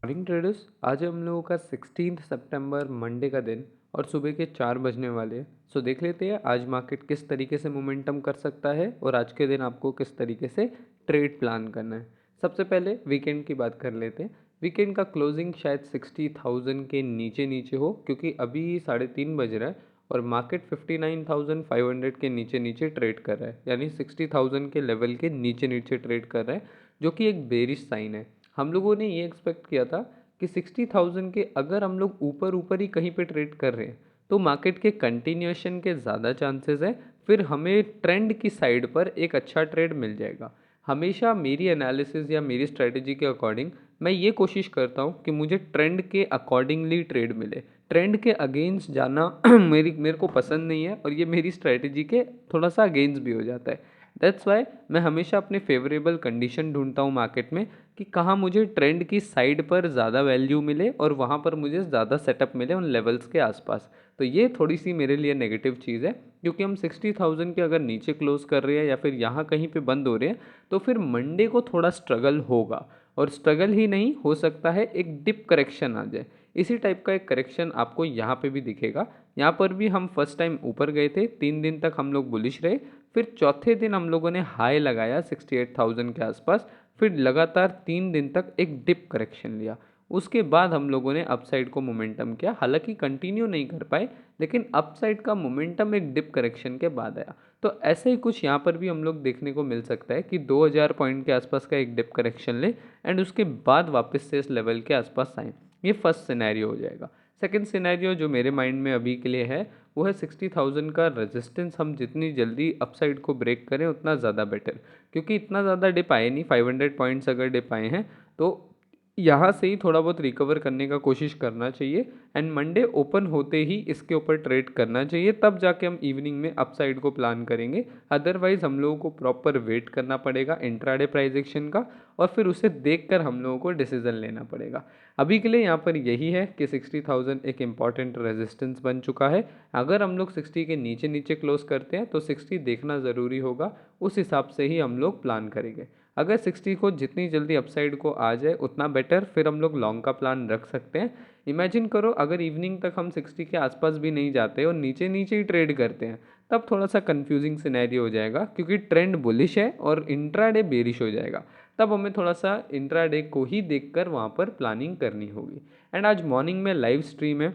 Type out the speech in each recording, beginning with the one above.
Morning traders, आज हम लोगों का 16 सितंबर मंडे का दिन और सुबह के 4 बजने वाले हैं। सो देख लेते हैं आज मार्केट किस तरीके से मोमेंटम कर सकता है और आज के दिन आपको किस तरीके से ट्रेड प्लान करना है। सबसे पहले वीकेंड की बात कर लेते हैं। वीकेंड का क्लोजिंग शायद 60,000 के नीचे नीचे हो, क्योंकि अभी 3:30 बज रहा है और मार्केट 59,500 के नीचे नीचे ट्रेड कर रहा है, यानी 60,000 के लेवल के नीचे नीचे ट्रेड कर रहा है, जो कि एक बेरिश साइन है। हम लोगों ने ये एक्सपेक्ट किया था कि 60,000 के अगर हम लोग ऊपर ऊपर ही कहीं पे ट्रेड कर रहे हैं तो मार्केट के कंटिन्यूएशन के ज़्यादा चांसेस है, फिर हमें ट्रेंड की साइड पर एक अच्छा ट्रेड मिल जाएगा। हमेशा मेरी एनालिसिस या मेरी स्ट्रेटजी के अकॉर्डिंग मैं ये कोशिश करता हूँ कि मुझे ट्रेंड के अकॉर्डिंगली ट्रेड मिले। ट्रेंड के अगेंस्ट जाना मेरे को पसंद नहीं है और ये मेरी स्ट्रेटजी के थोड़ा सा अगेंस्ट भी हो जाता है। दैट्स वाई मैं हमेशा अपने फेवरेबल कंडीशन ढूंढता हूँ मार्केट में कि कहाँ मुझे ट्रेंड की साइड पर ज़्यादा वैल्यू मिले और वहाँ पर मुझे ज़्यादा सेटअप मिले उन लेवल्स के आसपास। तो ये थोड़ी सी मेरे लिए नेगेटिव चीज़ है, क्योंकि हम 60,000 के अगर नीचे क्लोज कर रहे हैं या फिर यहाँ कहीं पे बंद हो रहे हैं तो फिर मंडे को थोड़ा स्ट्रगल होगा। और स्ट्रगल ही नहीं, हो सकता है एक डिप करेक्शन आ जाए। इसी टाइप का एक करेक्शन आपको यहाँ पे भी दिखेगा। यहाँ पर भी हम फर्स्ट टाइम ऊपर गए थे, 3 दिन तक हम लोग बुलिश रहे, फिर चौथे दिन हम लोगों ने हाई लगाया 68,000 के आसपास, फिर लगातार 3 दिन तक एक डिप करेक्शन लिया। उसके बाद हम लोगों ने अपसाइड को मोमेंटम किया, हालांकि कंटिन्यू नहीं कर पाए, लेकिन अपसाइड का मोमेंटम एक डिप करेक्शन के बाद आया। तो ऐसे ही कुछ यहाँ पर भी हम लोग देखने को मिल सकता है कि 2000 पॉइंट के आसपास का एक डिप करेक्शन ले एंड उसके बाद वापस से इस लेवल के आसपास आए। ये फर्स्ट सिनेरियो हो जाएगा। सेकेंड सिनेरियो जो मेरे माइंड में अभी के लिए है वो है 60,000 का रेजिस्टेंस हम जितनी जल्दी अपसाइड को ब्रेक करें उतना ज़्यादा बेटर, क्योंकि इतना ज़्यादा डिप आए नहीं, 500 पॉइंट्स अगर डिप आए हैं तो यहाँ से ही थोड़ा बहुत रिकवर करने का कोशिश करना चाहिए एंड मंडे ओपन होते ही इसके ऊपर ट्रेड करना चाहिए, तब जाके हम इवनिंग में अपसाइड को प्लान करेंगे। अदरवाइज हम लोगों को प्रॉपर वेट करना पड़ेगा इंट्राडे प्राइस एक्शन का और फिर उसे देखकर हम लोगों को डिसीजन लेना पड़ेगा। अभी के लिए यहाँ पर यही है कि 60,000 एक इम्पॉर्टेंट रेजिस्टेंस बन चुका है। अगर हम लोग 60 के नीचे नीचे क्लोज करते हैं तो 60 देखना ज़रूरी होगा, उस हिसाब से ही हम लोग प्लान करेंगे। अगर 60 को जितनी जल्दी अपसाइड को आ जाए उतना बेटर, फिर हम लोग लॉन्ग का प्लान रख सकते हैं। इमेजिन करो अगर इवनिंग तक हम 60 के आसपास भी नहीं जाते और नीचे नीचे ही ट्रेड करते हैं, तब थोड़ा सा कंफ्यूजिंग सिनेरियो हो जाएगा, क्योंकि ट्रेंड बुलिश है और इंट्राडे बेरिश हो जाएगा। तब हमें थोड़ा सा इंट्राडे को ही देखकर वहाँ पर प्लानिंग करनी होगी। एंड आज मॉर्निंग में लाइव स्ट्रीम है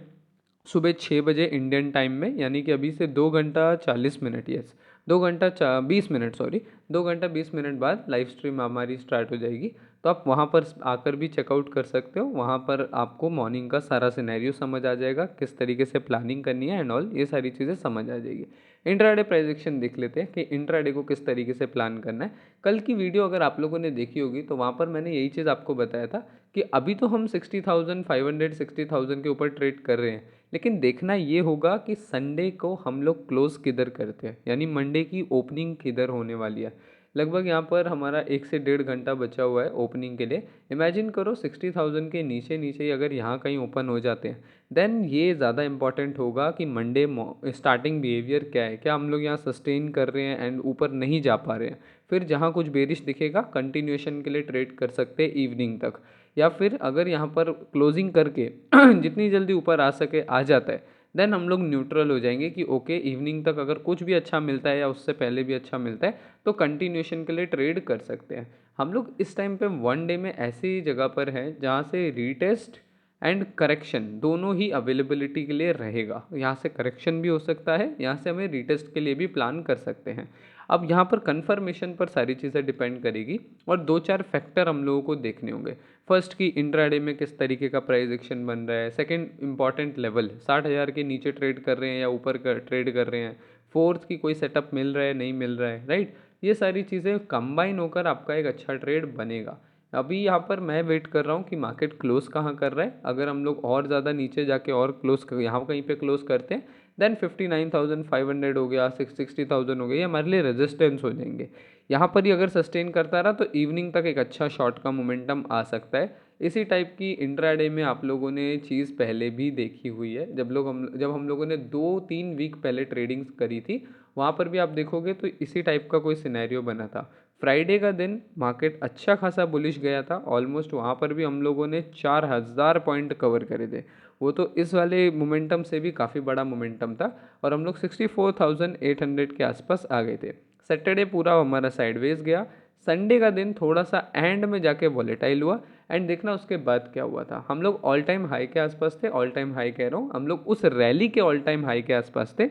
सुबह 6 बजे इंडियन टाइम में, यानी कि अभी से 2 घंटा 40 मिनट, यस 2 घंटा 20 मिनट, सॉरी 2 घंटा 20 मिनट बाद लाइव स्ट्रीम हमारी स्टार्ट हो जाएगी। तो आप वहाँ पर आकर भी चेकआउट कर सकते हो, वहाँ पर आपको मॉर्निंग का सारा सिनेरियो समझ आ जाएगा, किस तरीके से प्लानिंग करनी है एंड ऑल, ये सारी चीज़ें समझ आ जाएगी। इंट्राडे प्राइजेक्शन देख लेते हैं कि इंट्राडे को किस तरीके से प्लान करना है। कल की वीडियो अगर आप लोगों ने देखी होगी तो वहाँ पर मैंने यही चीज़ आपको बताया था कि अभी तो हम 60,500 60,000 के ऊपर ट्रेड कर रहे हैं, लेकिन देखना ये होगा कि संडे को हम लोग क्लोज किधर करते हैं, यानी मंडे की ओपनिंग किधर होने वाली है। लगभग यहाँ पर हमारा 1 से 1.5 घंटा बचा हुआ है ओपनिंग के लिए। इमेजिन करो 60,000 के नीचे नीचे ही अगर यहाँ कहीं ओपन हो जाते हैं, देन ये ज़्यादा इंपॉर्टेंट होगा कि मंडे स्टार्टिंग बिहेवियर क्या है, क्या हम लोग यहाँ सस्टेन कर रहे हैं एंड ऊपर नहीं जा पा रहे हैं। फिर जहाँ कुछ बेरिश दिखेगा कंटिन्यूएशन के लिए ट्रेड कर सकते हैं इवनिंग तक, या फिर अगर यहाँ पर क्लोजिंग करके जितनी जल्दी ऊपर आ सके आ जाता है, देन हम लोग न्यूट्रल हो जाएंगे कि ओके इवनिंग तक अगर कुछ भी अच्छा मिलता है या उससे पहले भी अच्छा मिलता है तो कंटिन्यूएशन के लिए ट्रेड कर सकते हैं। हम लोग इस टाइम पे वन डे में ऐसी जगह पर हैं जहाँ से रीटेस्ट एंड करेक्शन दोनों ही अवेलेबिलिटी के लिए रहेगा। यहाँ से करेक्शन भी हो सकता है, यहाँ से हमें रीटेस्ट के लिए भी प्लान कर सकते हैं। अब यहाँ पर कंफर्मेशन पर सारी चीज़ें डिपेंड करेगी और 2-4 फैक्टर हम लोगों को देखने होंगे। फर्स्ट की इंट्राडे में किस तरीके का प्राइस एक्शन बन रहा है, सेकंड इंपॉर्टेंट लेवल 60,000 के नीचे ट्रेड कर रहे हैं या ऊपर ट्रेड कर रहे हैं, फोर्थ की कोई सेटअप मिल रहा है नहीं मिल रहा है, राइट। ये सारी चीज़ें कंबाइन होकर आपका एक अच्छा ट्रेड बनेगा। अभी यहाँ पर मैं वेट कर रहा हूँ कि मार्केट क्लोज कहाँ कर रहा है। अगर हम लोग और ज़्यादा नीचे जाके और क्लोज यहाँ कहीं पे क्लोज करते हैं, देन 59,500 हो गया, 60,000 हो गया, ये हमारे लिए रेजिस्टेंस हो जाएंगे। यहाँ पर ही अगर सस्टेन करता रहा तो इवनिंग तक एक अच्छा शॉर्ट का मोमेंटम आ सकता है। इसी टाइप की इंट्राडे में आप लोगों ने चीज़ पहले भी देखी हुई है, जब हम लोगों ने 2-3 वीक पहले ट्रेडिंग्स करी थी, वहाँ पर भी आप देखोगे तो इसी टाइप का कोई सिनेरियो बना था। फ्राइडे का दिन मार्केट अच्छा खासा बुलिश गया था, ऑलमोस्ट वहाँ पर भी हम लोगों ने 4000 पॉइंट कवर करे थे। वो तो इस वाले मोमेंटम से भी काफ़ी बड़ा मोमेंटम था और हम लोग 64,800 के आसपास आ गए थे। सैटरडे पूरा हमारा साइडवेज गया। संडे का दिन थोड़ा सा एंड में जाके वॉलेटाइल हुआ एंड देखना उसके बाद क्या हुआ था। हम लोग ऑल टाइम हाई के आसपास थे, ऑल टाइम हाई कह रहा हूँ, हम लोग उस रैली के ऑल टाइम हाई के आसपास थे।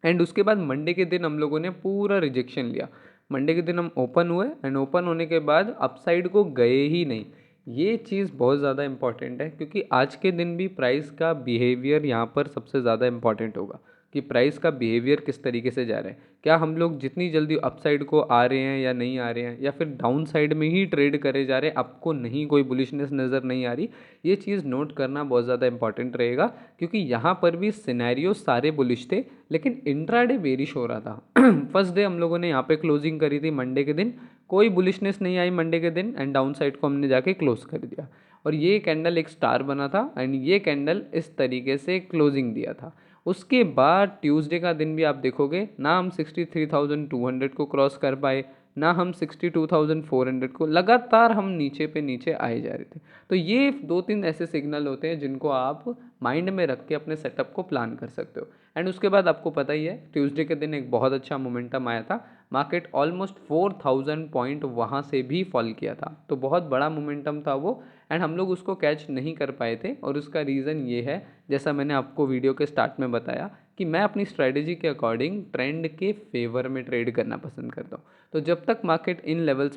एंड उसके बाद मंडे के दिन हम लोगों ने पूरा रिजेक्शन लिया। मंडे के दिन हम ओपन हुए एंड ओपन होने के बाद अपसाइड को गए ही नहीं। ये चीज़ बहुत ज़्यादा इंपॉर्टेंट है क्योंकि आज के दिन भी प्राइस का बिहेवियर यहाँ पर सबसे ज़्यादा इंपॉर्टेंट होगा कि प्राइस का बिहेवियर किस तरीके से जा रहा है। क्या हम लोग जितनी जल्दी अपसाइड को आ रहे हैं या नहीं आ रहे हैं, या फिर डाउन साइड में ही ट्रेड करे जा रहे हैं, आपको नहीं कोई बुलिशनेस नज़र नहीं आ रही। ये चीज़ नोट करना बहुत ज़्यादा इंपॉर्टेंट रहेगा क्योंकि यहाँ पर भी सिनेरियो सारे बुलिश थे लेकिन इंट्राडे बेरिश हो रहा था। फर्स्ट डे हम लोगों ने यहाँ पे क्लोजिंग करी थी मंडे के दिन, कोई बुलिशनेस नहीं आई मंडे के दिन एंड डाउन साइड को हमने जाके क्लोज कर दिया और ये कैंडल एक स्टार बना था एंड ये कैंडल इस तरीके से क्लोजिंग दिया था। उसके बाद ट्यूसडे का दिन भी आप देखोगे ना हम 63,200 को क्रॉस कर पाए, ना हम 62,400 को, लगातार हम नीचे पे नीचे आए जा रहे थे। तो ये दो तीन ऐसे सिग्नल होते हैं जिनको आप माइंड में रख के अपने सेटअप को प्लान कर सकते हो। एंड उसके बाद आपको पता ही है ट्यूसडे के दिन एक बहुत अच्छा मोमेंटम आया था, मार्केट ऑलमोस्ट 4000 पॉइंट वहाँ से भी फॉल किया था, तो बहुत बड़ा मोमेंटम था वो एंड हम लोग उसको कैच नहीं कर पाए थे। और उसका रीज़न ये है, जैसा मैंने आपको वीडियो के स्टार्ट में बताया कि मैं अपनी स्ट्रेटजी के अकॉर्डिंग ट्रेंड के फेवर में ट्रेड करना पसंद करता हूँ। तो जब तक मार्केट इन लेवल्स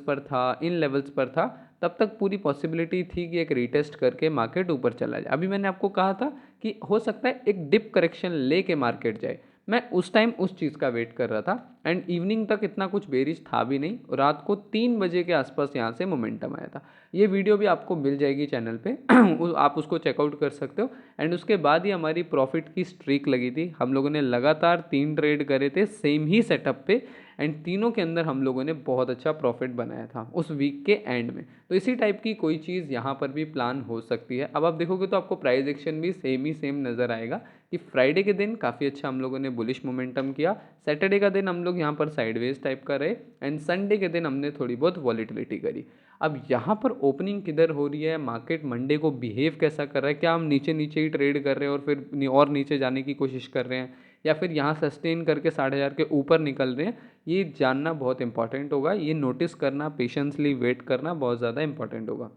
पर था तब तक पूरी पॉसिबिलिटी थी कि एक रीटेस्ट करके मार्केट ऊपर चला जाए। अभी मैंने आपको कहा था कि हो सकता है एक डिप करेक्शन लेके मार्केट जाए, मैं उस टाइम उस चीज़ का वेट कर रहा था एंड इवनिंग तक इतना कुछ बेरिश था भी नहीं। रात को 3 बजे के आसपास यहाँ से मोमेंटम आया था। ये वीडियो भी आपको मिल जाएगी चैनल पे आप उसको चेकआउट कर सकते हो। एंड उसके बाद ही हमारी प्रॉफिट की स्ट्रीक लगी थी, हम लोगों ने लगातार 3 ट्रेड करे थे सेम ही सेटअप पे एंड तीनों के अंदर हम लोगों ने बहुत अच्छा प्रॉफिट बनाया था उस वीक के एंड में। तो इसी टाइप की कोई चीज़ यहाँ पर भी प्लान हो सकती है। अब आप देखोगे तो आपको प्राइस एक्शन भी सेम नज़र आएगा कि फ्राइडे के दिन काफ़ी अच्छा हम लोगों ने बुलिश मोमेंटम किया, सैटरडे का दिन हम लोग यहाँ पर साइडवेज टाइप का रहे एंड संडे के दिन हमने थोड़ी बहुत वॉलीटिलिटी करी। अब यहाँ पर ओपनिंग किधर हो रही है, मार्केट मंडे को बिहेव कैसा कर रहा है, क्या हम नीचे नीचे ही ट्रेड कर रहे हैं और फिर और नीचे जाने की कोशिश कर रहे हैं, या फिर यहाँ सस्टेन करके 10,500 के ऊपर निकल रहे हैं, ये जानना बहुत इंपॉर्टेंट होगा। ये नोटिस करना, पेशेंसली वेट करना बहुत ज़्यादा इंपॉर्टेंट होगा।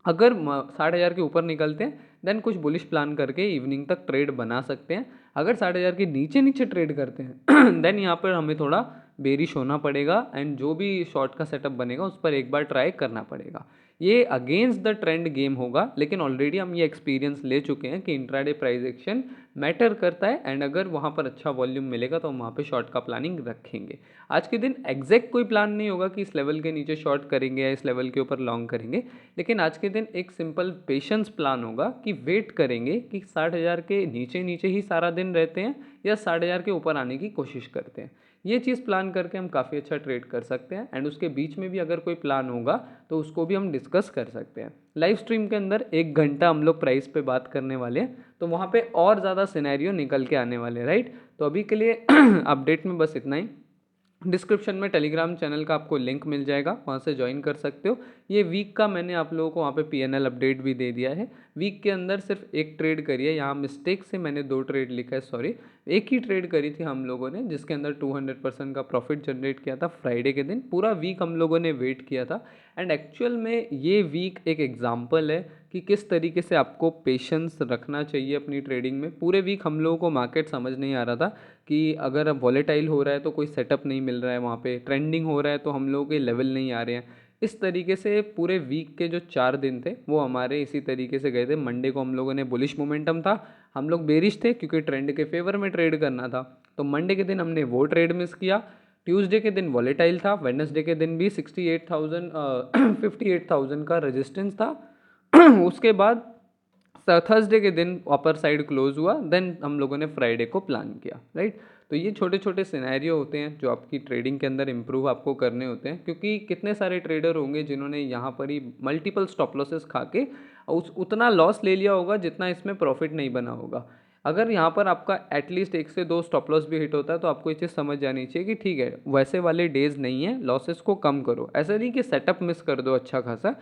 अगर 10,500 के ऊपर निकलते हैं देन कुछ बुलिश प्लान करके इवनिंग तक ट्रेड बना सकते हैं। अगर 10,500 के नीचे नीचे ट्रेड करते हैं देन यहाँ पर हमें थोड़ा बेरिश होना पड़ेगा एंड जो भी शॉर्ट का सेटअप बनेगा उस पर एक बार ट्राई करना पड़ेगा। ये अगेंस्ट द ट्रेंड गेम होगा, लेकिन ऑलरेडी हम ये एक्सपीरियंस ले चुके हैं कि इंट्राडे प्राइस एक्शन मैटर करता है एंड अगर वहाँ पर अच्छा वॉल्यूम मिलेगा तो हम वहाँ पे शॉर्ट का प्लानिंग रखेंगे। आज के दिन एग्जैक्ट कोई प्लान नहीं होगा कि इस लेवल के नीचे शॉर्ट करेंगे या इस लेवल के ऊपर लॉन्ग करेंगे, लेकिन आज के दिन एक सिंपल पेशेंस प्लान होगा कि वेट करेंगे कि 60,000 के नीचे नीचे ही सारा दिन रहते हैं या 60,000 के ऊपर आने की कोशिश करते हैं। ये चीज़ प्लान करके हम काफ़ी अच्छा ट्रेड कर सकते हैं एंड उसके बीच में भी अगर कोई प्लान होगा तो उसको भी हम डिस्कस कर सकते हैं। लाइव स्ट्रीम के अंदर 1 घंटा हम लोग प्राइस पे बात करने वाले हैं, तो वहाँ पे और ज़्यादा सिनेरियो निकल के आने वाले, राइट। तो अभी के लिए अपडेट में बस इतना ही। डिस्क्रिप्शन में टेलीग्राम चैनल का आपको लिंक मिल जाएगा, वहाँ से ज्वाइन कर सकते हो। ये वीक का मैंने आप लोगों को वहाँ पे पीएनएल अपडेट भी दे दिया है। वीक के अंदर सिर्फ एक ट्रेड करी है, यहाँ मिस्टेक से मैंने 2 ट्रेड लिखा है, सॉरी। एक ही ट्रेड करी थी हम लोगों ने जिसके अंदर 200% का प्रॉफिट जनरेट किया था फ्राइडे के दिन। पूरा वीक हम लोगों ने वेट किया था एंड एक्चुअल में ये वीक एक एग्जाम्पल है कि किस तरीके से आपको पेशेंस रखना चाहिए अपनी ट्रेडिंग में। पूरे वीक हम लोगों को मार्केट समझ नहीं आ रहा था कि अगर वॉलेटाइल हो रहा है तो कोई सेटअप नहीं मिल रहा है, वहाँ पे ट्रेंडिंग हो रहा है तो हम लोगों के लेवल नहीं आ रहे हैं। इस तरीके से पूरे वीक के जो 4 दिन थे वो हमारे इसी तरीके से गए थे। मंडे को हम लोगों ने बुलिश मोमेंटम था, हम लोग बेरिश थे क्योंकि ट्रेंड के फेवर में ट्रेड करना था, तो मंडे के दिन हमने वो ट्रेड मिस किया। ट्यूसडे के दिन वॉलेटाइल था, वेडनेसडे के दिन भी 68,000 58,000 का रेजिस्टेंस था। उसके बाद थर्सडे के दिन अपर साइड क्लोज हुआ, देन हम लोगों ने फ्राइडे को प्लान किया, राइट। तो ये छोटे छोटे सिनेरियो होते हैं जो आपकी ट्रेडिंग के अंदर इंप्रूव आपको करने होते हैं, क्योंकि कितने सारे ट्रेडर होंगे जिन्होंने यहाँ पर ही मल्टीपल स्टॉप लॉसेस खा के उतना लॉस ले लिया होगा जितना इसमें प्रॉफिट नहीं बना होगा। अगर यहाँ पर आपका एटलीस्ट 1 से 2 स्टॉप लॉस भी हिट होता है तो आपको ये चीज़ समझ जानी चाहिए कि ठीक है, वैसे वाले डेज नहीं है, लॉसेस को कम करो। ऐसा नहीं कि सेटअप मिस कर दो अच्छा खासा,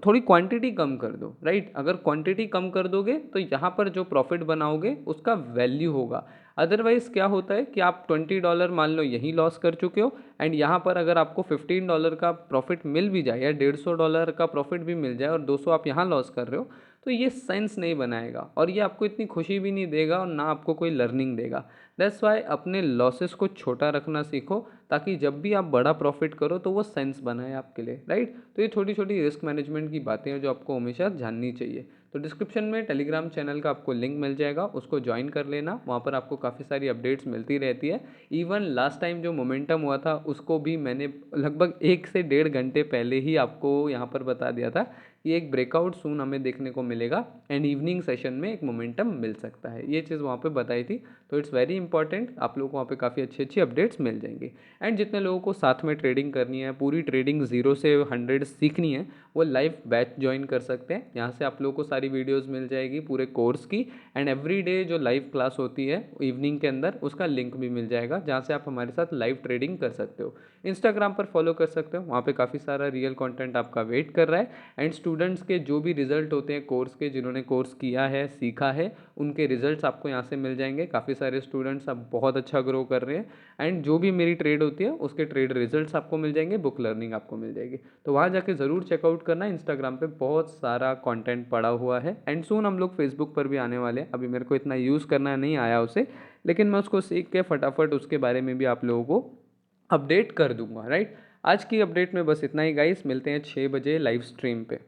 थोड़ी क्वांटिटी कम कर दो, राइट। अगर क्वांटिटी कम कर दोगे तो यहाँ पर जो प्रॉफिट बनाओगे उसका वैल्यू होगा। अदरवाइज क्या होता है कि आप $20 मान लो यहीं लॉस कर चुके हो, एंड यहाँ पर अगर आपको $15 का प्रॉफिट मिल भी जाए या $150 का प्रॉफिट भी मिल जाए और 200 आप यहाँ लॉस कर रहे हो, तो ये सेंस नहीं बनाएगा और ये आपको इतनी खुशी भी नहीं देगा और ना आपको कोई लर्निंग देगा। दैट्स वाई अपने लॉसेस को छोटा रखना सीखो, ताकि जब भी आप बड़ा प्रॉफिट करो तो वो सेंस बनाए आपके लिए, राइट। तो ये छोटी छोटी रिस्क मैनेजमेंट की बातें हैं जो आपको हमेशा जाननी चाहिए। तो डिस्क्रिप्शन में टेलीग्राम चैनल का आपको लिंक मिल जाएगा, उसको ज्वाइन कर लेना। वहाँ पर आपको काफ़ी सारी अपडेट्स मिलती रहती है। इवन लास्ट टाइम जो मोमेंटम हुआ था उसको भी मैंने लगभग 1 से 1.5 घंटे पहले ही आपको यहाँ पर बता दिया था कि एक ब्रेकआउट सून हमें देखने को मिलेगा एंड इवनिंग सेशन में एक मोमेंटम मिल सकता है। ये चीज़ वहाँ पे बताई थी। तो इट्स वेरी इंपॉर्टेंट, आप लोगों को वहाँ पे काफ़ी अच्छी अच्छी अपडेट्स मिल जाएंगी। एंड जितने लोगों को साथ में ट्रेडिंग करनी है, पूरी ट्रेडिंग 0 से 100 सीखनी है, वो लाइव बैच ज्वाइन कर सकते हैं। यहाँ से आप लोगों को सारी वीडियोस मिल जाएगी पूरे कोर्स की, एंड एवरी डे जो लाइव क्लास होती है इवनिंग के अंदर, उसका लिंक भी मिल जाएगा जहाँ से आप हमारे साथ लाइव ट्रेडिंग कर सकते हो। इंस्टाग्राम पर फॉलो कर सकते हो, वहाँ पे काफ़ी सारा रियल कंटेंट आपका वेट कर रहा है। एंड स्टूडेंट्स के जो भी रिजल्ट होते हैं कोर्स के, जिन्होंने कोर्स किया है, सीखा है, उनके रिजल्ट्स आपको यहाँ से मिल जाएंगे। काफ़ी सारे स्टूडेंट्स अब बहुत अच्छा ग्रो कर रहे हैं, एंड जो भी मेरी ट्रेड होती है उसके ट्रेड रिजल्ट्स आपको मिल जाएंगे, बुक लर्निंग आपको मिल जाएगी। तो वहाँ जाके ज़रूर चेकआउट करना। इंस्टाग्राम पे बहुत सारा कंटेंट पड़ा हुआ है, एंड सून हम लोग फेसबुक पर भी आने वाले हैं। अभी मेरे को इतना यूज़ करना नहीं आया उसे, लेकिन मैं उसको सीख के फटाफट उसके बारे में भी आप लोगों को अपडेट कर दूंगा, राइट। आज की अपडेट में बस इतना ही गाइस, मिलते हैं 6 बजे लाइव स्ट्रीम पे।